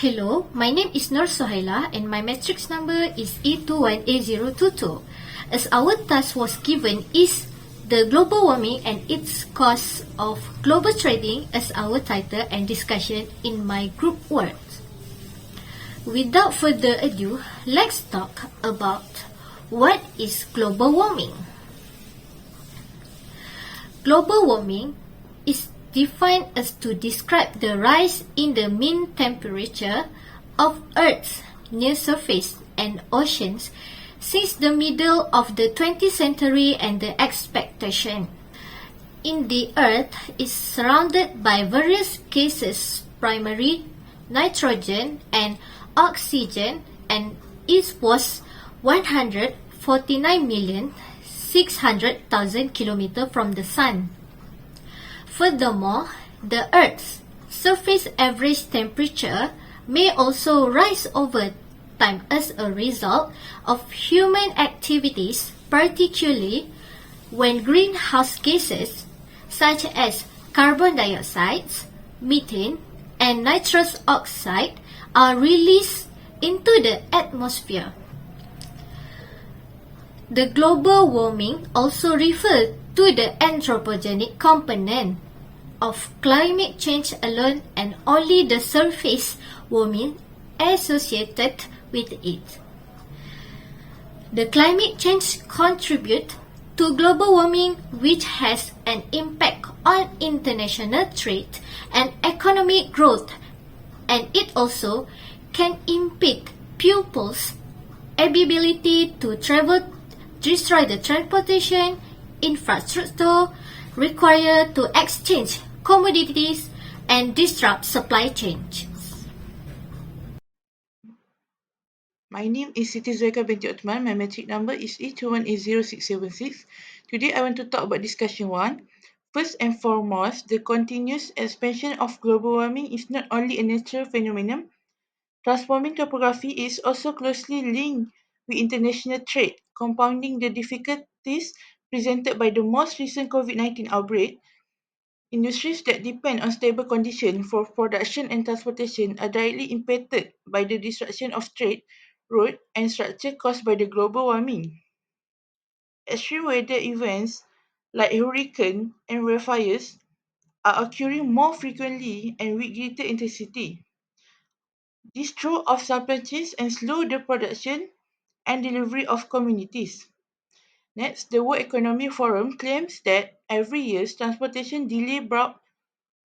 Hello, my name is Nur Sohaila and my matrix number is E21A022. As our task was given is the global warming and its cause of global trading as our title and discussion in my group words. Without further ado, let's talk about what is global warming. Global warming is defined as to describe the rise in the mean temperature of Earth's near surface and oceans since the middle of the 20th century, and the expectation in the Earth is surrounded by various gases, primary nitrogen and oxygen, and it was 149,600,000 km from the Sun. Furthermore, the Earth's surface average temperature may also rise over time as a result of human activities, particularly when greenhouse gases such as carbon dioxide, methane, and nitrous oxide are released into the atmosphere. The global warming also refers to the anthropogenic component of climate change alone and only the surface warming associated with it. The climate change contribute to global warming, which has an impact on international trade and economic growth, and it also can impede people's ability to travel, destroy the transportation infrastructure required to exchange commodities, and disrupt supply chains. My name is Siti Zuhaika binti Uthman. My metric number is E21A0676. Today I want to talk about discussion 1. First and foremost, the continuous expansion of global warming is not only a natural phenomenon. Transforming topography is also closely linked with international trade, compounding the difficulties presented by the most recent COVID-19 outbreak. Industries that depend on stable conditions for production and transportation are directly impacted by the disruption of trade, road, and structure caused by the global warming. Extreme weather events like hurricane and wildfires are occurring more frequently and with greater intensity. This throw off supply chains and slow the production and delivery of communities. Next, the World Economic Forum claims that every year transportation delay brought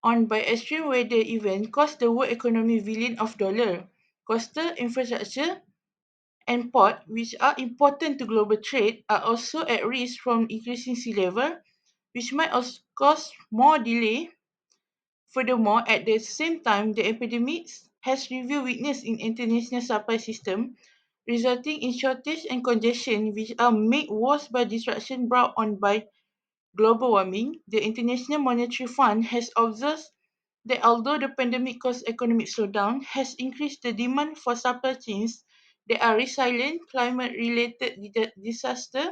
on by extreme weather event cost the world economy billion of dollars. Coastal infrastructure and port, which are important to global trade, are also at risk from increasing sea level, which might also cause more delay. Furthermore, at the same time, the epidemic has revealed weakness in international supply system, resulting in shortage and congestion, which are made worse by disruption brought on by global warming. The International Monetary Fund has observed that although the pandemic caused economic slowdown, has increased the demand for supply chains that are resilient. Climate-related disasters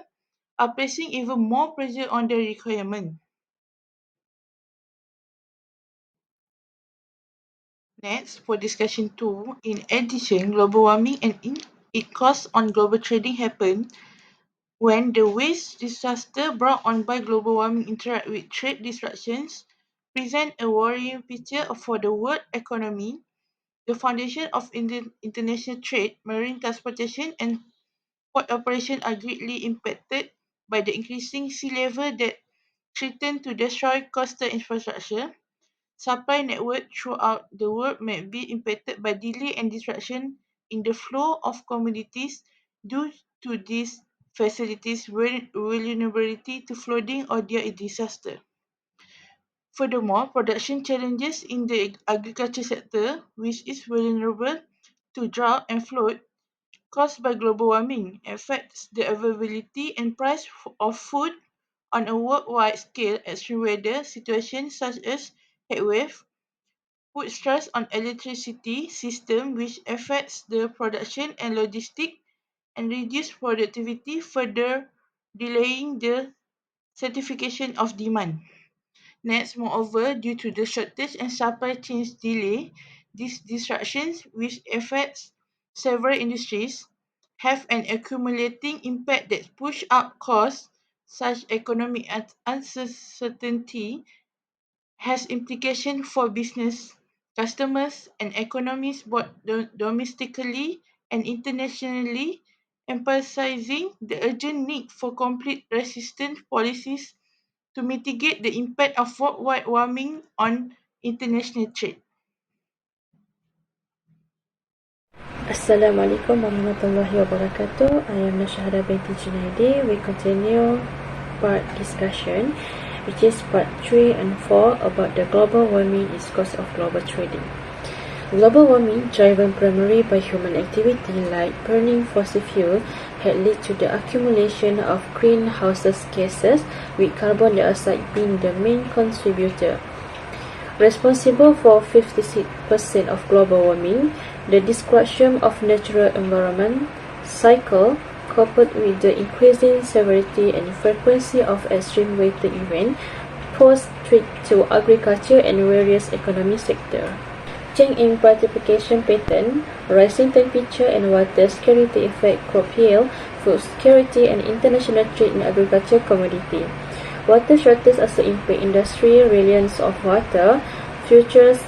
are placing even more pressure on the requirement. Next, for discussion 2, in addition, global warming and its costs on global trading happen when the waste disaster brought on by global warming interact with trade disruptions, present a worrying picture for the world economy. The foundation of international trade, marine transportation, and port operation are greatly impacted by the increasing sea level that threaten to destroy coastal infrastructure. Supply network throughout the world may be impacted by delay and disruption in the flow of commodities due to these facilities' vulnerability to flooding or their disaster. Furthermore, production challenges in the agriculture sector, which is vulnerable to drought and flood caused by global warming, affects the availability and price of food on a worldwide scale. Extreme weather situations such as heatwave put stress on electricity system, which affects the production and logistic and reduce productivity, further delaying the certification of demand. Next, moreover, due to the shortage and supply chains delay, These disruptions, which affects several industries, have an accumulating impact that push up costs. Such economic uncertainty has implications for business, customers, and economies both domestically and internationally, emphasizing the urgent need for complete resistant policies to mitigate the impact of worldwide warming on international trade. Assalamualaikum warahmatullahi wabarakatuh. I am Nashahada binti Junaidi. We continue part discussion, which is part 3 and 4 about the global warming is cause of global trading. Global warming, driven primarily by human activity like burning fossil fuel, had led to the accumulation of greenhouse gases, with carbon dioxide being the main contributor. Responsible for 56% of global warming, the destruction of natural environment cycle, coupled with the increasing severity and frequency of extreme weather events, pose threat to agriculture and various economic sectors. Change in precipitation pattern, rising temperature and water scarcity affect crop yield, food security, and international trade in agriculture commodity. Water shortage also impact industrial reliance of water, futures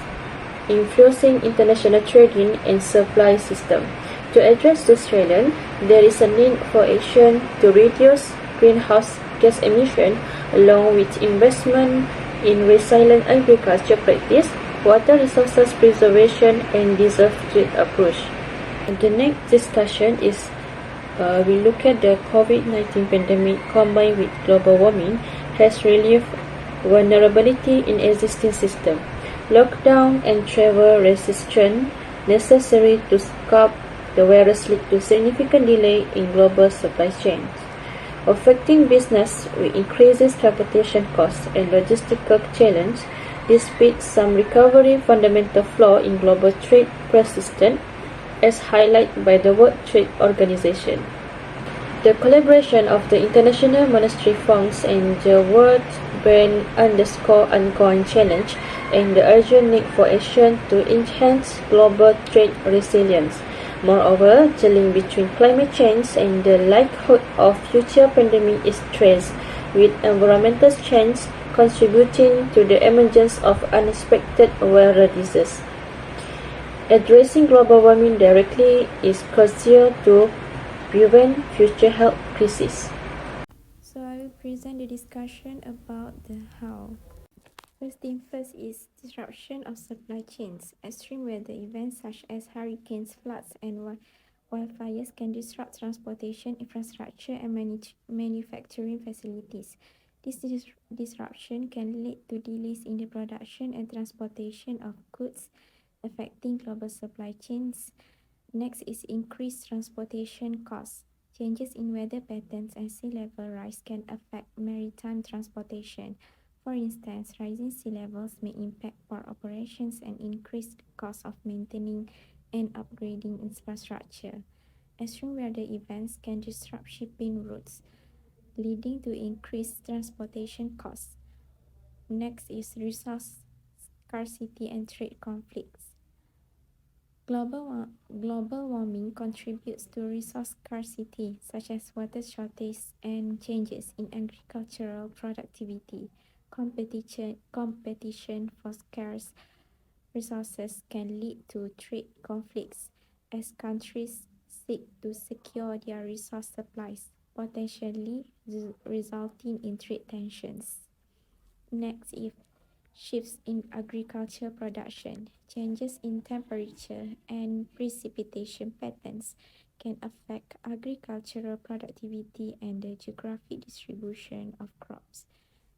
influencing international trading and supply system. To address this challenge, there is a need for action to reduce greenhouse gas emission, along with investment in resilient agriculture practice, water resources preservation, and deserved approach. The next discussion is we look at the COVID-19 pandemic combined with global warming has relieved vulnerability in existing system. Lockdown and travel restrictions necessary to curb the virus lead to significant delay in global supply chains, affecting business with increases transportation costs and logistical challenge. Despite some recovery, fundamental flaw in global trade persistent, as highlighted by the World Trade Organization. The collaboration of the International Monetary Funds and the World Bank underscore ongoing challenge and the urgent need for action to enhance global trade resilience. Moreover, the link between climate change and the likelihood of future pandemic is stressed, with environmental change contributing to the emergence of unexpected viral diseases. Addressing global warming directly is crucial to prevent future health crises. So I will present the discussion about the how. First thing first is disruption of supply chains. Extreme weather events such as hurricanes, floods, and wildfires can disrupt transportation infrastructure and manufacturing facilities. This disruption can lead to delays in the production and transportation of goods, affecting global supply chains. Next is increased transportation costs. Changes in weather patterns and sea level rise can affect maritime transportation. For instance, rising sea levels may impact port operations and increase the cost of maintaining and upgrading infrastructure. Extreme weather events can disrupt shipping routes, leading to increased transportation costs. Next is resource scarcity and trade conflicts. Global warming contributes to resource scarcity, such as water shortage and changes in agricultural productivity. Competition for scarce resources can lead to trade conflicts as countries seek to secure their resource supplies, potentially resulting in trade tensions. Next, if shifts in agriculture production, changes in temperature and precipitation patterns can affect agricultural productivity and the geographic distribution of crops.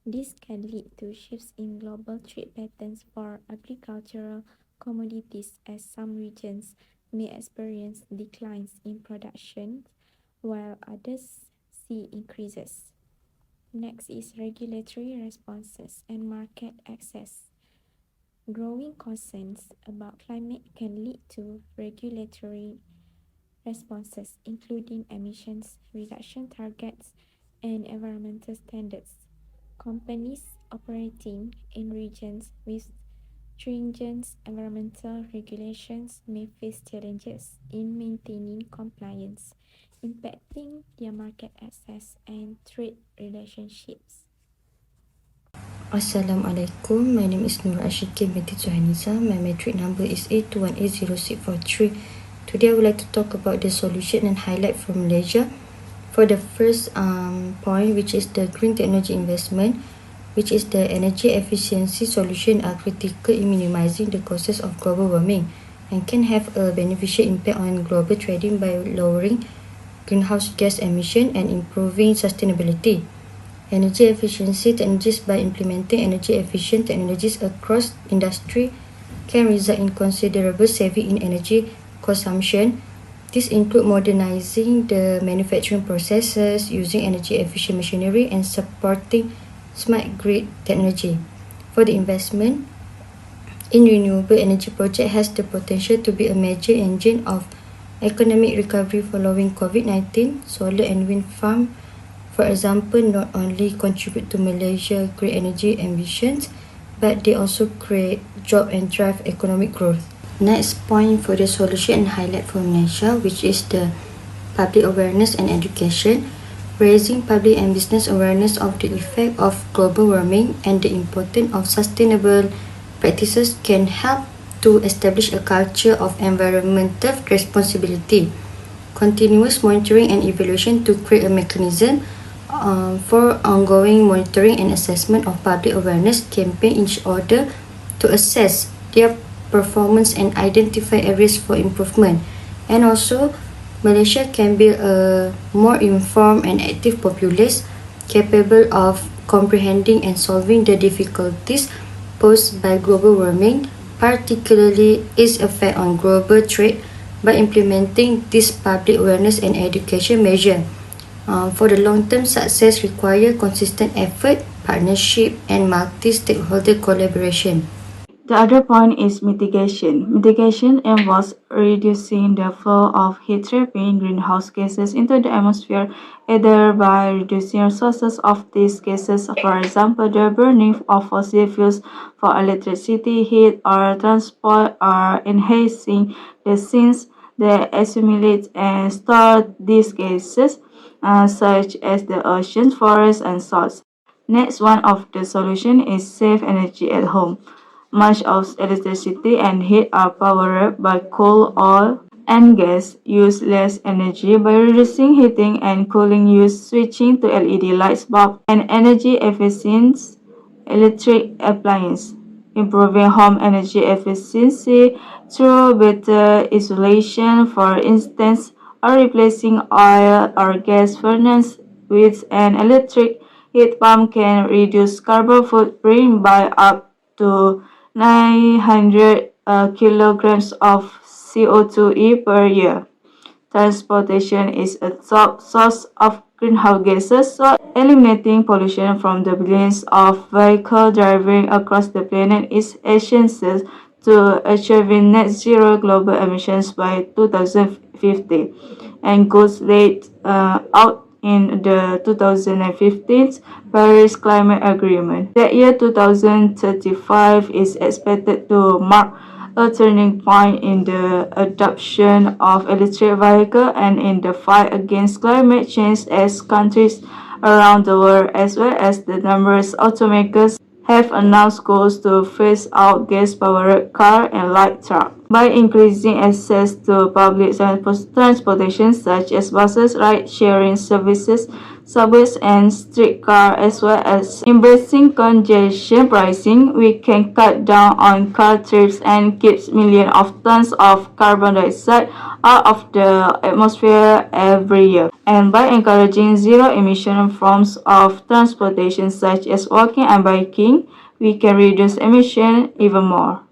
This can lead to shifts in global trade patterns for agricultural commodities as some regions may experience declines in production while others see increases. Next is regulatory responses and market access. Growing concerns about climate can lead to regulatory responses, including emissions reduction targets and environmental standards. Companies operating in regions with Stringent environmental regulations may face challenges in maintaining compliance, impacting their market access and trade relationships. Assalamualaikum. My name is Nur Ashikin binti Suhanisa. My metric number is 8218063. Today I would like to talk about the solution and highlight from Malaysia. For the first point, which is the green technology investment, which is the energy efficiency solution, are critical in minimizing the causes of global warming and can have a beneficial impact on global trading by lowering greenhouse gas emission and improving sustainability. Energy efficiency technologies, by implementing energy efficient technologies across industry, can result in considerable saving in energy consumption. This include modernizing the manufacturing processes, using energy efficient machinery, and supporting smart grid technology. For the investment in renewable energy project has the potential to be a major engine of economic recovery following COVID-19. Solar and wind farm, for example, not only contribute to Malaysia's green energy ambitions, but they also create job and drive economic growth. Next point for the solution and highlight for Malaysia, which is the public awareness and education. Raising public and business awareness of the effect of global warming and the importance of sustainable practices can help to establish a culture of environmental responsibility. Continuous monitoring and evaluation to create a mechanism for ongoing monitoring and assessment of public awareness campaign in order to assess their performance and identify areas for improvement. And also, Malaysia can be a more informed and active populace capable of comprehending and solving the difficulties posed by global warming, particularly its effect on global trade, by implementing this public awareness and education measure. For the long-term success require consistent effort, partnership, and multi-stakeholder collaboration. The other point is mitigation. Mitigation involves reducing the flow of heat-trapping greenhouse gases into the atmosphere, either by reducing sources of these gases, for example, the burning of fossil fuels for electricity, heat, or transport, or enhancing the sinks that accumulate and store these gases, such as the oceans, forests, and salts. Next one of the solution is save energy at home. Much of electricity and heat are powered by coal, oil, and gas. Use less energy by reducing heating and cooling use, switching to LED lights, bulbs, and energy efficient electric appliances. Improving home energy efficiency through better insulation, for instance, or replacing oil or gas furnace with an electric heat pump can reduce carbon footprint by up to 900 kilograms of CO2 per year. Transportation is a top source of greenhouse gases, so eliminating pollution from the billions of vehicles driving across the planet is essential to achieving net zero global emissions by 2050, and goals laid out in the 2015 Paris Climate Agreement. The year 2035 is expected to mark a turning point in the adoption of electric vehicles and in the fight against climate change, as countries around the world, as well as the numerous automakers, have announced goals to phase out gas-powered cars and light trucks. By increasing access to public transportation such as buses, ride-sharing services, subways, and streetcars, as well as embracing congestion pricing, we can cut down on car trips and keep millions of tons of carbon dioxide out of the atmosphere every year. And by encouraging zero-emission forms of transportation such as walking and biking, we can reduce emissions even more.